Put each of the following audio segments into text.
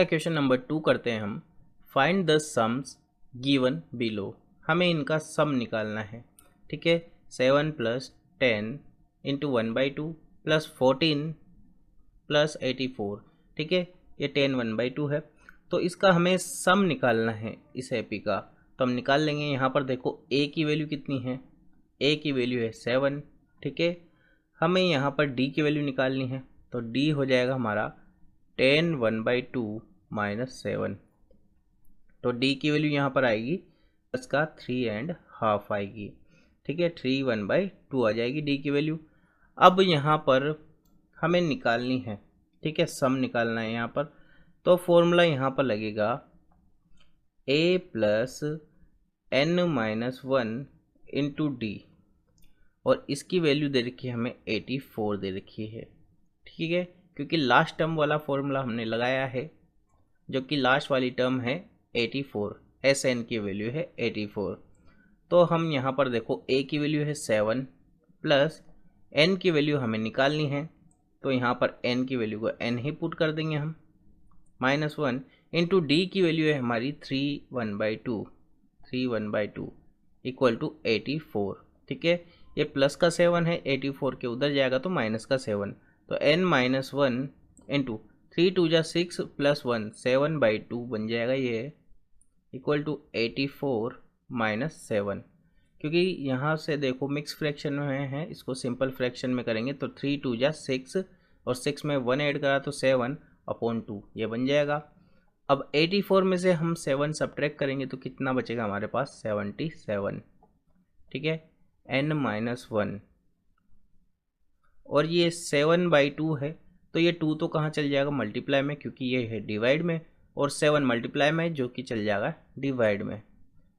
Question number 2 करते हैं हम। Find the sums given below. हमें इनका सम निकालना है। ठीक है, 7 प्लस 10 इंटू 1/2 प्लस 14 प्लस 84। ठीक है, ये 10 1/2 है, तो इसका हमें सम निकालना है इस एपी का। तो हम निकाल लेंगे। यहाँ पर देखो ए की वैल्यू कितनी है, ए की वैल्यू है 7। ठीक है, हमें यहाँ पर डी की वैल्यू निकालनी है, तो डी हो जाएगा हमारा 10 1/2 माइनस 7। तो डी की वैल्यू यहाँ पर आएगी प्लस का 3.5 आएगी। ठीक है, 3 1/2 आ जाएगी डी की वैल्यू। अब यहाँ पर हमें निकालनी है, ठीक है, सम निकालना है यहाँ पर। तो फॉर्मूला यहाँ पर लगेगा a plus n minus 1 into D, और इसकी वैल्यू दे रखी है हमें 84 दे रखी है। ठीक है, क्योंकि लास्ट टर्म वाला फॉर्मूला हमने लगाया है, जो कि लास्ट वाली टर्म है 84, एस एन की वैल्यू है 84। तो हम यहाँ पर देखो a की वैल्यू है 7 प्लस n की वैल्यू हमें निकालनी है, तो यहाँ पर n की वैल्यू को n ही पुट कर देंगे हम, माइनस 1 इंटू डी की वैल्यू है हमारी 3 1/2 इक्वल टू 84। ठीक है, ये प्लस का 7 है, 84 के उधर जाएगा तो माइनस का 7, तो n माइनस 1 इंटू 3 2 जा 6 प्लस 1 7/2 बन जाएगा ये, इक्वल टू 84 माइनस 7। क्योंकि यहाँ से देखो मिक्स फ्रैक्शन में है, इसको सिंपल फ्रैक्शन में करेंगे तो 3 2 जा 6 और 6 में 1 ऐड करा तो 7/2 ये बन जाएगा। अब 84 में से हम 7 सब्ट्रैक्ट करेंगे तो कितना बचेगा हमारे पास, 77। ठीक है, n माइनस 1, और ये 7/2 है, तो ये 2 तो कहाँ चल जाएगा, मल्टीप्लाई में, क्योंकि ये है डिवाइड में, और 7 मल्टीप्लाई में जो कि चल जाएगा डिवाइड में।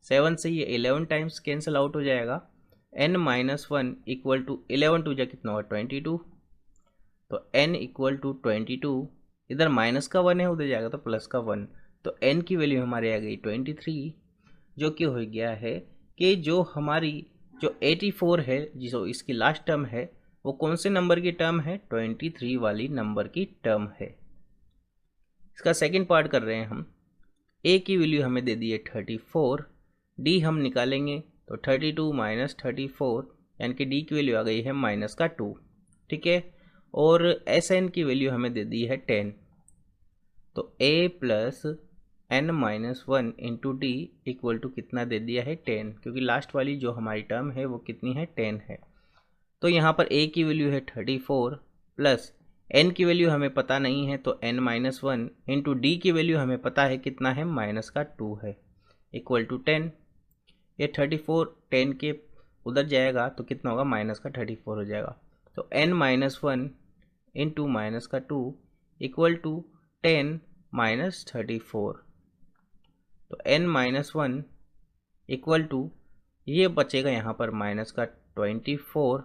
7 से ये 11 टाइम्स कैंसिल आउट हो जाएगा। n माइनस 1 इक्वल टू 11 टू जा कितना होगा 22, तो n इक्वल टू 22, इधर माइनस का 1 है उधर जाएगा तो प्लस का 1, तो n की वैल्यू हमारी आ गई 23, जो कि हो गया है कि जो हमारी जो 84 है, जो इसकी लास्ट टर्म है, वो कौन से नंबर की टर्म है, 23 वाली नंबर की टर्म है। इसका सेकंड पार्ट कर रहे हैं हम। a की वैल्यू हमें दे दी है 34, d हम निकालेंगे तो 32 माइनस 34, यानी कि d की वैल्यू आ गई है माइनस का 2। ठीक है, और sn की वैल्यू हमें दे दी है 10, तो a plus n minus 1 into D equal to कितना दे दिया है 10, क्योंकि लास्ट वाली जो हमारी टर्म है वो कितनी है 10 है। तो यहाँ पर a की वैल्यू है 34 प्लस n की वैल्यू हमें पता नहीं है, तो n माइनस 1 इंटू डी की वैल्यू हमें पता है कितना है, माइनस का 2 है, इक्वल टू 10। ये 34 10 के उधर जाएगा तो कितना होगा, माइनस का 34 हो जाएगा, तो n माइनस 1 इंटू माइनस का 2 इक्वल टू 10 माइनस 34, तो n माइनस 1 इक्वल टू, ये बचेगा यहाँ पर माइनस का 24,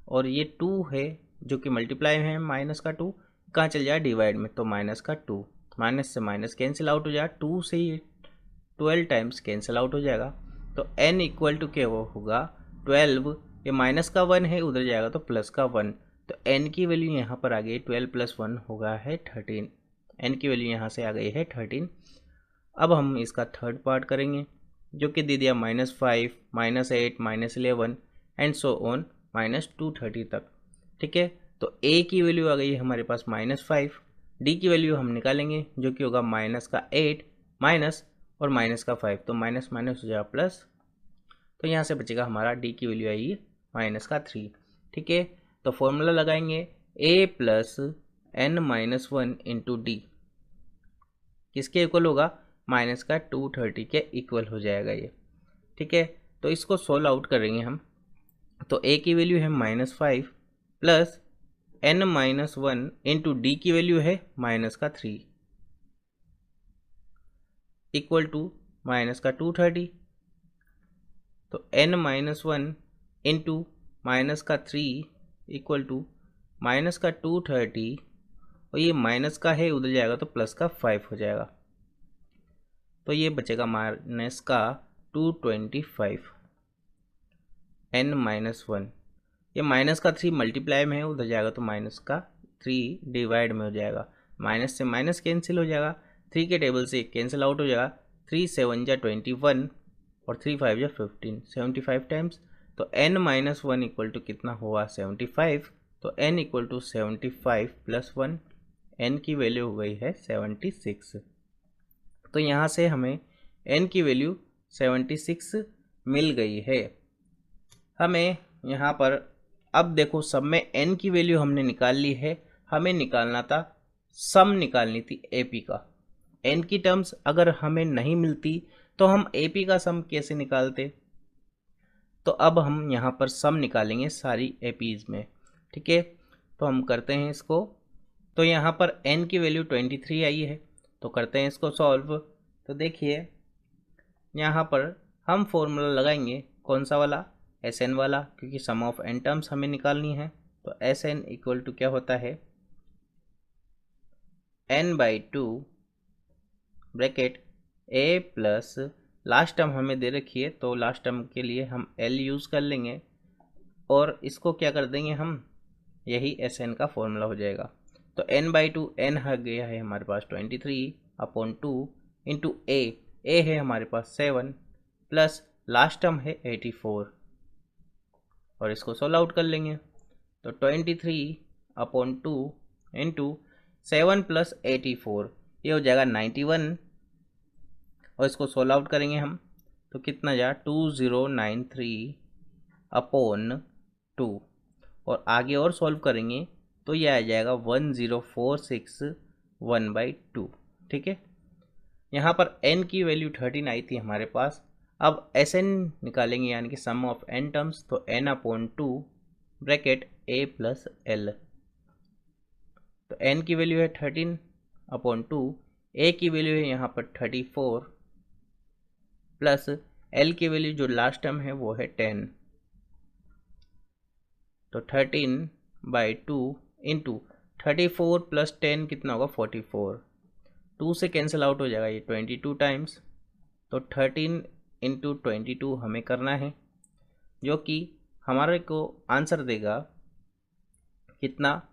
और ये 2 है जो कि मल्टीप्लाई है, माइनस का 2 कहाँ चल जाए डिवाइड में, तो माइनस का 2, माइनस से माइनस कैंसिल आउट हो जाएगा, 2 से ये 12 टाइम्स कैंसिल आउट हो जाएगा, तो n इक्वल टू क्या होगा 12, ये माइनस का 1 है उधर जाएगा तो प्लस का 1, तो n की वैल्यू यहाँ पर आ गई 12 प्लस 1 होगा है 13, n की वैल्यू यहाँ से आ गई है 13। अब हम इसका थर्ड पार्ट करेंगे, जो कि दे दिया -5 -8 -11 एंड सो ऑन -230 तक। ठीक है, तो a की वैल्यू आ गई है हमारे पास -5, d की वैल्यू हम निकालेंगे जो कि होगा माइनस का 8 माइनस और माइनस का 5, तो माइनस माइनस हो जाएगा प्लस, तो यहाँ से बचेगा हमारा d की वैल्यू आएगी माइनस का 3। ठीक है, तो फॉर्मूला लगाएंगे a plus n minus 1 into D, किसके इक्वल होगा, माइनस का 230 के इक्वल हो जाएगा ये। ठीक है, तो इसको सोल्व आउट करेंगे हम, तो a की वैल्यू है -5 plus n minus 1 into D की वैल्यू है माइनस का 3 इक्वल टू माइनस का 230, तो n माइनस 1 इंटू माइनस का 3 इक्वल टू माइनस का 230, और ये माइनस का है उधर जाएगा तो प्लस का 5 हो जाएगा, तो ये बचेगा माइनस का 225 n माइनस 1, ये माइनस का 3 मल्टीप्लाई में है उधर जाएगा तो माइनस का 3 डिवाइड में हो जाएगा, माइनस से माइनस कैंसिल हो जाएगा, 3 के टेबल से कैंसिल आउट हो जाएगा। 3 7 जा 21 और 3 5 जा 15, 75 टाइम्स। तो n माइनस 1 इक्वल टू कितना हुआ 75। तो n equal to 75 plus 1, n की वैल्यू हो गई है 76। तो यहाँ से हमें n की वैल्यू 76 मिल गई है। हमें यहाँ पर अब देखो सब में n की वैल्यू हमने निकाल ली है, हमें निकालना था सम निकालनी थी AP का। n की टर्म्स अगर हमें नहीं मिलती तो हम AP का सम कैसे निकालते। तो अब हम यहाँ पर सम निकालेंगे सारी APs में, ठीक है। तो हम करते हैं इसको। तो यहाँ पर n की वैल्यू 23 आई है, तो करते हैं इसको सॉल्व। तो देखिए यहाँ पर हम फॉर्मूला लगाएंगे कौन सा वाला, Sn वाला, क्योंकि सम ऑफ n टर्म्स हमें निकालनी है। तो Sn इक्वल टू क्या होता है n/2 bracket a plus last term हमें दे रखी है, तो लास्ट टर्म के लिए हम L यूज़ कर लेंगे और इसको क्या कर देंगे हम, यही Sn का फॉर्मूला हो जाएगा। तो n/2 n आ गया है हमारे पास 23/2 इंटू a है हमारे पास 7 प्लस लास्ट टर्म है 84 और इसको सोल्व आउट कर लेंगे। तो 23/2 इंटू 7 प्लस 84 ये हो जाएगा 91 और इसको सोल्व आउट करेंगे हम तो कितना जाएगा 2093/2 और आगे और सॉल्व करेंगे तो ये आ जाएगा 10461/2, ठीक है। यहाँ पर n की वैल्यू 13 आई थी हमारे पास। अब Sn निकालेंगे यानी कि सम ऑफ n टर्म्स, तो n/2 bracket a plus l। तो n की वैल्यू है 13/2, a की वैल्यू है यहाँ पर 34 प्लस l की वैल्यू जो लास्ट टर्म है वो है 10। तो 13/2 इंटू 34 प्लस 10 कितना होगा 44, 2 से कैंसिल आउट हो जाएगा ये 22 टाइम्स। तो 13 इंटू 22 हमें करना है, जो कि हमारे को आंसर देगा कितना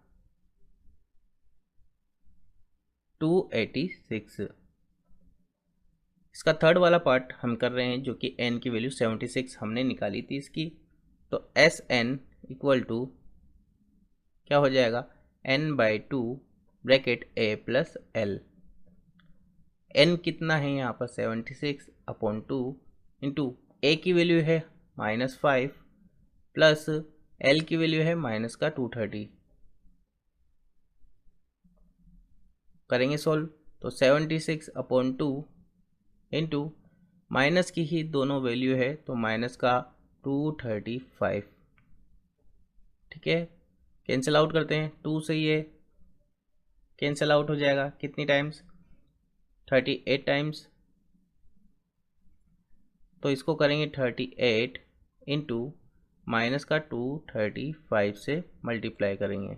286। इसका थर्ड वाला पार्ट हम कर रहे हैं, जो कि n की वैल्यू 76 हमने निकाली थी इसकी। तो Sn इक्वल टू क्या हो जाएगा n/2 bracket a plus l। n कितना है यहाँ पर 76/2 इंटू a की वैल्यू है -5 प्लस l की वैल्यू है -230। करेंगे सोल्व तो 76/2 इंटू माइनस की ही दोनों वैल्यू है तो -235, ठीक है। कैंसिल आउट करते हैं, 2 से ये कैंसिल आउट हो जाएगा कितनी टाइम्स 38 टाइम्स। तो इसको करेंगे 38 इंटू -235 से मल्टीप्लाई करेंगे।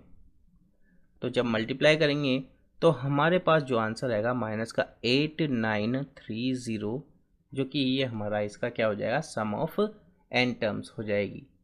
तो जब मल्टीप्लाई करेंगे तो हमारे पास जो आंसर आएगा -8930, जो कि ये हमारा इसका क्या हो जाएगा सम ऑफ n टर्म्स हो जाएगी।